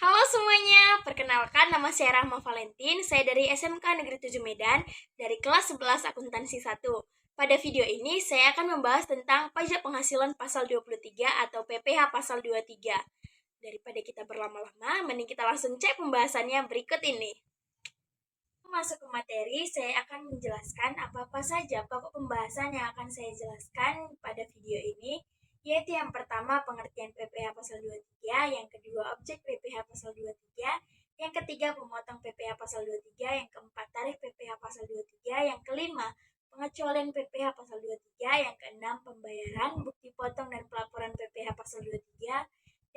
Halo semuanya, perkenalkan nama saya Rahma Valentin, saya dari SMK Negeri 7 Medan, dari kelas 11 Akuntansi 1. Pada video ini saya akan membahas tentang pajak penghasilan pasal 23 atau PPh pasal 23. Daripada kita berlama-lama, mending kita langsung cek pembahasannya berikut ini. Masuk ke materi, saya akan menjelaskan apa-apa saja pokok pembahasan yang akan saya jelaskan pada video ini, yaitu yang pertama pengertian PPh pasal 23, yang kedua objek PPh pasal 23, yang ketiga pemotong PPh pasal 23, yang keempat tarif PPh pasal 23, yang kelima pengecualian PPh pasal 23, yang keenam pembayaran, bukti potong dan pelaporan PPh pasal 23,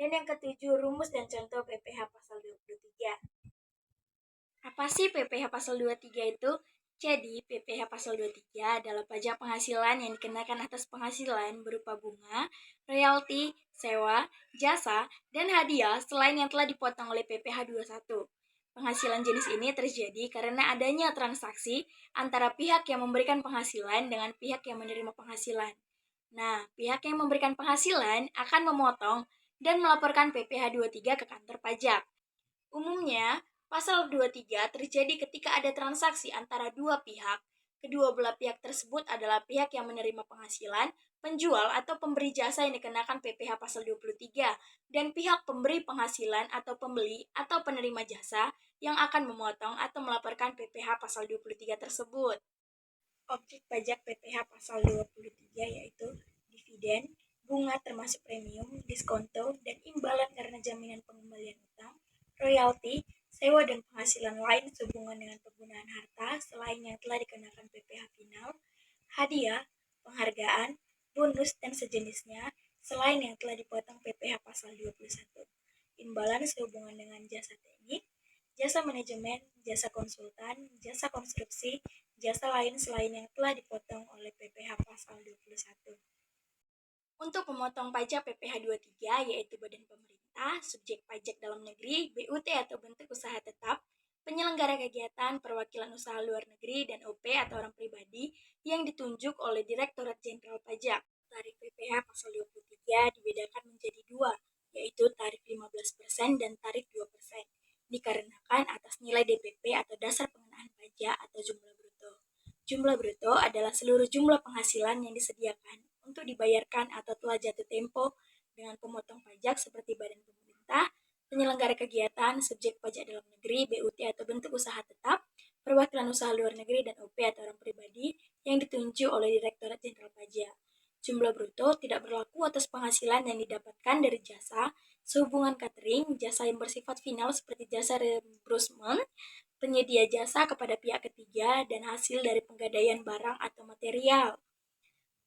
dan yang ketujuh rumus dan contoh PPh pasal 23. Apa sih PPh pasal 23 itu? Jadi, PPh pasal 23 adalah pajak penghasilan yang dikenakan atas penghasilan berupa bunga, royalti, sewa, jasa, dan hadiah selain yang telah dipotong oleh PPh 21. Penghasilan jenis ini terjadi karena adanya transaksi antara pihak yang memberikan penghasilan dengan pihak yang menerima penghasilan. Nah, pihak yang memberikan penghasilan akan memotong dan melaporkan PPh 23 ke kantor pajak. Umumnya, pasal 23 terjadi ketika ada transaksi antara dua pihak. Kedua belah pihak tersebut adalah pihak yang menerima penghasilan, penjual atau pemberi jasa yang dikenakan PPh pasal 23, dan pihak pemberi penghasilan atau pembeli atau penerima jasa yang akan memotong atau melaporkan PPh pasal 23 tersebut. Objek pajak PPh pasal 23 yaitu dividen, bunga termasuk premium, diskonto, dan imbalan karena jaminan pengembalian utang, royalti, sewa dan penghasilan lain sehubungan dengan penggunaan harta selain yang telah dikenakan PPh final, hadiah, penghargaan, bonus, dan sejenisnya selain yang telah dipotong PPh pasal 21. Imbalan sehubungan dengan jasa teknik, jasa manajemen, jasa konsultan, jasa konstruksi, jasa lain selain yang telah dipotong oleh PPh pasal 21. Untuk pemotong pajak PPh 23 yaitu badan pemerintah, subjek pajak dalam negeri, BUT atau bentuk usaha tetap, penyelenggara kegiatan, perwakilan usaha luar negeri, dan OP atau orang pribadi yang ditunjuk oleh Direktorat Jenderal Pajak. Tarif PPh pasal 23 dibedakan menjadi dua, yaitu tarif 15% dan tarif 2%, dikarenakan atas nilai DPP atau dasar pengenaan pajak atau jumlah bruto. Jumlah bruto adalah seluruh jumlah penghasilan yang disediakan untuk dibayarkan atau telah jatuh tempo dengan pemotong pajak seperti badan pemerintah, penyelenggara kegiatan, subjek pajak dalam negeri, BUT atau bentuk usaha tetap, perwakilan usaha luar negeri, dan OP atau orang pribadi yang ditunjuk oleh Direktorat Jenderal Pajak. Jumlah bruto tidak berlaku atas penghasilan yang didapatkan dari jasa, sehubungan catering, jasa yang bersifat final seperti jasa reimbursement, penyedia jasa kepada pihak ketiga, dan hasil dari penggadaian barang atau material.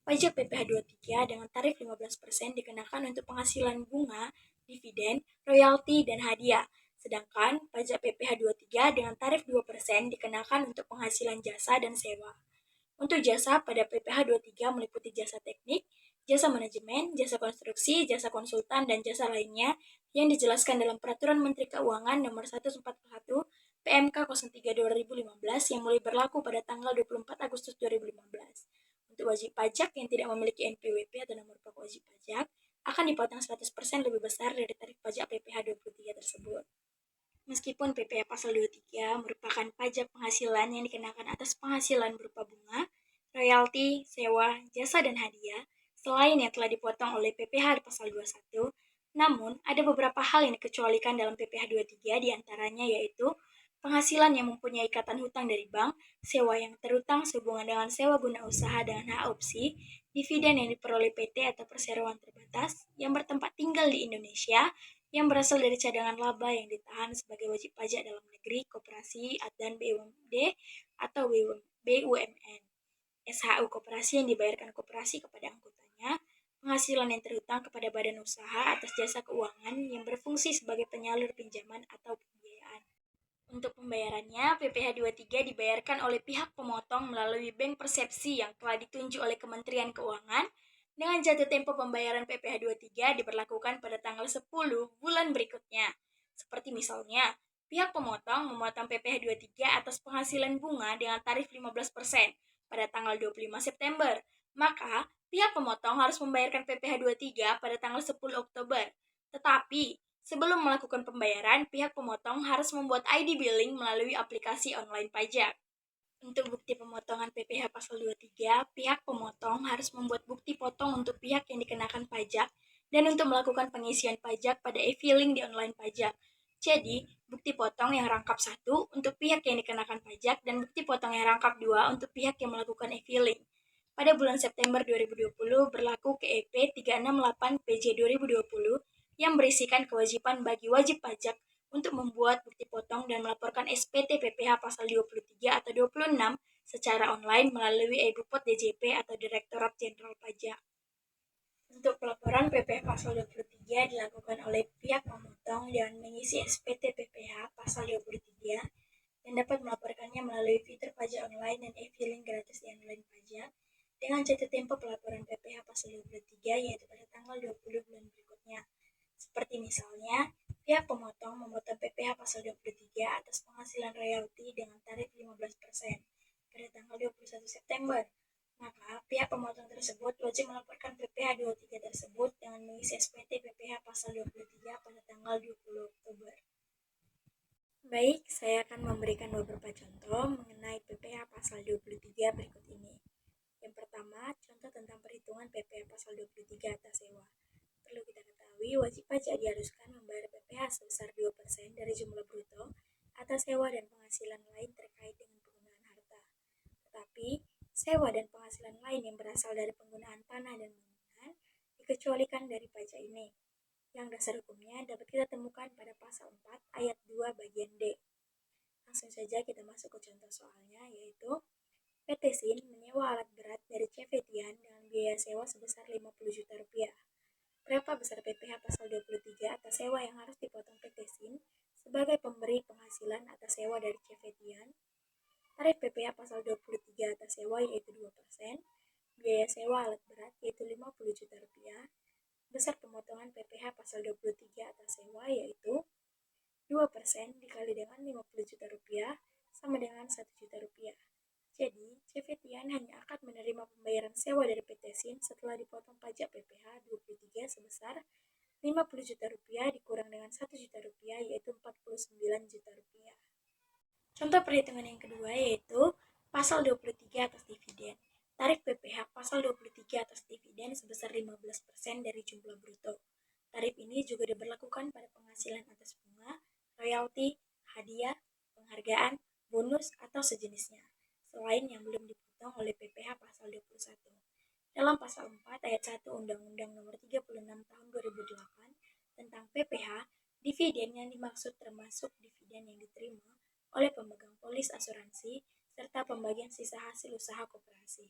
Pajak PPh 23 dengan tarif 15% dikenakan untuk penghasilan bunga, dividen, royalti, dan hadiah. Sedangkan pajak PPh 23 dengan tarif 2% dikenakan untuk penghasilan jasa dan sewa. Untuk jasa pada PPh 23 meliputi jasa teknik, jasa manajemen, jasa konstruksi, jasa konsultan, dan jasa lainnya yang dijelaskan dalam Peraturan Menteri Keuangan Nomor 141 PMK 03 2015 yang mulai berlaku pada tanggal 24 Agustus 2015. Untuk wajib pajak yang tidak memiliki NPWP atau nomor pokok wajib pajak akan dipotong 100% lebih besar dari tarif pajak PPh 23 tersebut. Meskipun PPh pasal 23 merupakan pajak penghasilan yang dikenakan atas penghasilan berupa bunga, royalti, sewa, jasa, dan hadiah, selain yang telah dipotong oleh PPh pasal 21, namun ada beberapa hal yang dikecualikan dalam PPh 23 diantaranya yaitu penghasilan yang mempunyai ikatan hutang dari bank, sewa yang terhutang sehubungan dengan sewa guna usaha dengan hak opsi, dividen yang diperoleh PT atau perseroan terbatas yang bertempat tinggal di Indonesia, yang berasal dari cadangan laba yang ditahan sebagai wajib pajak dalam negeri, koperasi, dan BUMD atau BUMN, SHU koperasi yang dibayarkan koperasi kepada anggotanya, penghasilan yang terhutang kepada badan usaha atas jasa keuangan yang berfungsi sebagai penyalur pinjaman atau pembiayaan. Untuk pembayarannya, PPh 23 dibayarkan oleh pihak pemotong melalui bank persepsi yang telah ditunjuk oleh Kementerian Keuangan dengan jatuh tempo pembayaran PPh 23 diberlakukan pada tanggal 10 bulan berikutnya. Seperti misalnya, pihak pemotong memotong PPh 23 atas penghasilan bunga dengan tarif 15% pada tanggal 25 September. Maka, pihak pemotong harus membayarkan PPh 23 pada tanggal 10 Oktober. Tetapi, Sebelum melakukan pembayaran, pihak pemotong harus membuat ID billing melalui aplikasi online pajak. Untuk bukti pemotongan PPh pasal 23, pihak pemotong harus membuat bukti potong untuk pihak yang dikenakan pajak dan untuk melakukan pengisian pajak pada e-filing di online pajak. Jadi, bukti potong yang rangkap 1 untuk pihak yang dikenakan pajak dan bukti potong yang rangkap 2 untuk pihak yang melakukan e-filing. Pada bulan September 2020 berlaku KEP 368 PJ 2020 yang berisikan kewajiban bagi wajib pajak untuk membuat bukti potong dan melaporkan SPT PPh pasal 23 atau 26 secara online melalui e-Bupot DJP atau Direktorat Jenderal Pajak. Untuk pelaporan PPh pasal 23 dilakukan oleh pihak pemotong dengan mengisi SPT PPh pasal 23 dan dapat melaporkannya melalui fitur pajak online dan e-filing gratis di online pajak dengan jatuh tempo pelaporan PPh pasal 23 yaitu pada tanggal 20 bulan berikutnya. Seperti misalnya, pihak pemotong memotong PPh pasal 23 atas penghasilan royalti dengan tarif 15% pada tanggal 21 September. Maka, pihak pemotong tersebut wajib melaporkan PPh 23 tersebut dengan mengisi SPT PPh pasal 23 pada tanggal 20 Oktober. Baik, saya akan memberikan beberapa contoh mengenai PPh pasal 23 berikut ini. Yang pertama, contoh tentang perhitungan PPh pasal 23 atas sewa. Perlu kita ketahui, wajib pajak diharuskan membayar PPh sebesar 2% dari jumlah bruto atas sewa dan penghasilan lain terkait dengan penggunaan harta. Tetapi, sewa dan penghasilan lain yang berasal dari penggunaan tanah dan bangunan dikecualikan dari pajak ini. Yang dasar hukumnya dapat kita temukan pada pasal 4 ayat 2 bagian D. Langsung saja kita masuk ke contoh soalnya, yaitu PT SIN menyewa alat berat dari CV Tian dengan biaya sewa sebesar 50 juta rupiah. Berapa besar PPh pasal 23 atas sewa yang harus dipotong PT SIN sebagai pemberi penghasilan atas sewa dari CV Tian? Tarif PPh pasal 23 atas sewa yaitu 2%, biaya sewa alat berat yaitu 50 juta rupiah, besar pemotongan PPh pasal 23 atas sewa yaitu 2% dikali dengan 50 juta rupiah sama dengan 1 juta rupiah. Jadi, CV Tian hanya akan menerima pembayaran sewa dari PT SIN setelah dipotong pajak PPh 23 sebesar 50 juta rupiah dikurang dengan 1 juta rupiah yaitu 49 juta rupiah. Contoh perhitungan yang kedua yaitu pasal 23 atas dividen. Tarif PPh pasal 23 atas dividen sebesar 15% dari jumlah bruto. Tarif ini juga diberlakukan pada penghasilan atas bunga, royalti, hadiah, penghargaan, bonus, atau sejenisnya, selain yang belum dipotong oleh PPh pasal 21. Dalam pasal 4 ayat 1 Undang-Undang Nomor 36 Tahun 2008 tentang PPh, dividen yang dimaksud termasuk dividen yang diterima oleh pemegang polis asuransi serta pembagian sisa hasil usaha koperasi.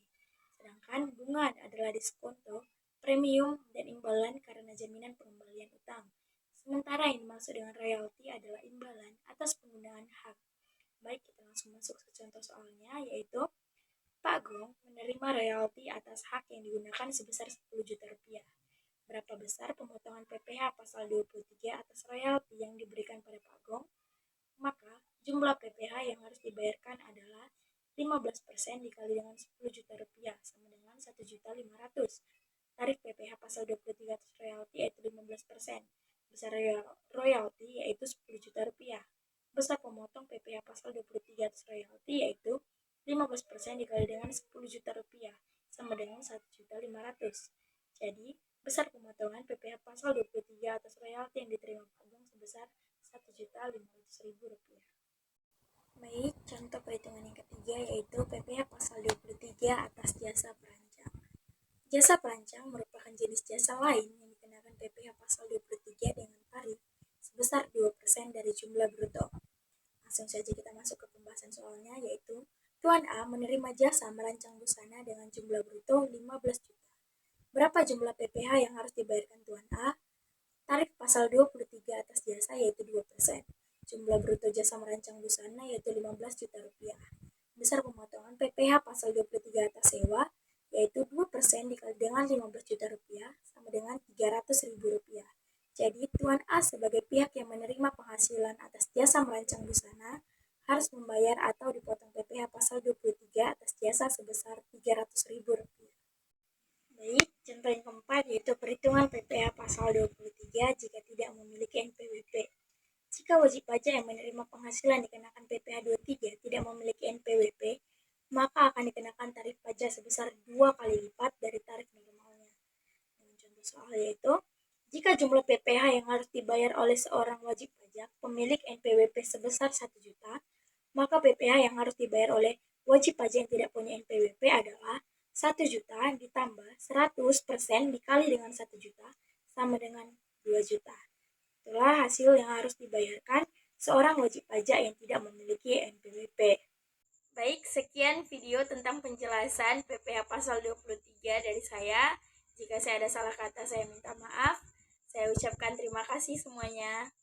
Sedangkan bunga adalah diskonto, premium, dan imbalan karena jaminan pengembalian utang. Sementara yang dimaksud dengan royalti adalah imbalan atas penggunaan hak. Baik, kita langsung masuk ke contoh soalnya, yaitu Pak Gong menerima royalti atas hak yang digunakan sebesar 10 juta rupiah. Berapa besar pemotongan PPh pasal 23 atas royalti yang diberikan pada Pak Gong? Maka, jumlah PPh yang harus dibayarkan adalah 15% dikali dengan 10 juta rupiah sama dengan 1.500.000. Tarif PPh pasal 23 atas royalti yaitu 15%. Besar royalti yaitu 10 juta rupiah. Besar pemotong PPh pasal 23 atas royalti yaitu 15% dikali dengan 10 juta rupiah sama dengan 1.500.000. Jadi, besar pemotongan PPh pasal 23 atas royalti yang diterima Pak Gong sebesar 1.500.000 rupiah. Baik, contoh perhitungan yang ketiga yaitu PPh pasal 23 atas jasa perancang. Jasa perancang merupakan jenis jasa lain yang dikenakan PPh pasal 23 dengan tarif sebesar 2% dari jumlah bruto. Langsung saja kita masuk ke pembahasan soalnya, yaitu Tuan A menerima jasa merancang busana dengan jumlah bruto 15 juta. Berapa jumlah PPh yang harus dibayarkan Tuan A? Tarif pasal 23 atas jasa yaitu 2%. Jumlah bruto jasa merancang busana yaitu 15 juta rupiah. Besar pemotongan PPh pasal 23 atas sewa yaitu 2% dikali dengan 15 juta rupiah sama dengan 300.000 rupiah. Jadi, Tuan A sebagai pihak yang menerima penghasilan atas jasa merancang busana harus membayar atau dipotong PPh pasal 23 atas jasa sebesar 300.000 rupiah. Baik, contoh yang keempat yaitu perhitungan PPh pasal 23 jika tidak memiliki NPWP Jika wajib pajak yang menerima penghasilan dikenakan PPh 23 tidak memiliki NPWP, maka akan dikenakan tarif pajak sebesar 2 kali lipat dari tarif normalnya. Contoh soal yaitu, jika jumlah PPh yang harus dibayar oleh seorang wajib pajak pemilik NPWP sebesar 1 juta, maka PPh yang harus dibayar oleh wajib pajak yang tidak punya NPWP adalah 1 juta ditambah 100% dikali dengan 1 juta sama dengan 2 juta. Itulah hasil yang harus dibayarkan seorang wajib pajak yang tidak memiliki NPWP. Baik, sekian video tentang penjelasan PPh pasal 23 dari saya. Jika saya ada salah kata, saya minta maaf. Saya ucapkan terima kasih semuanya.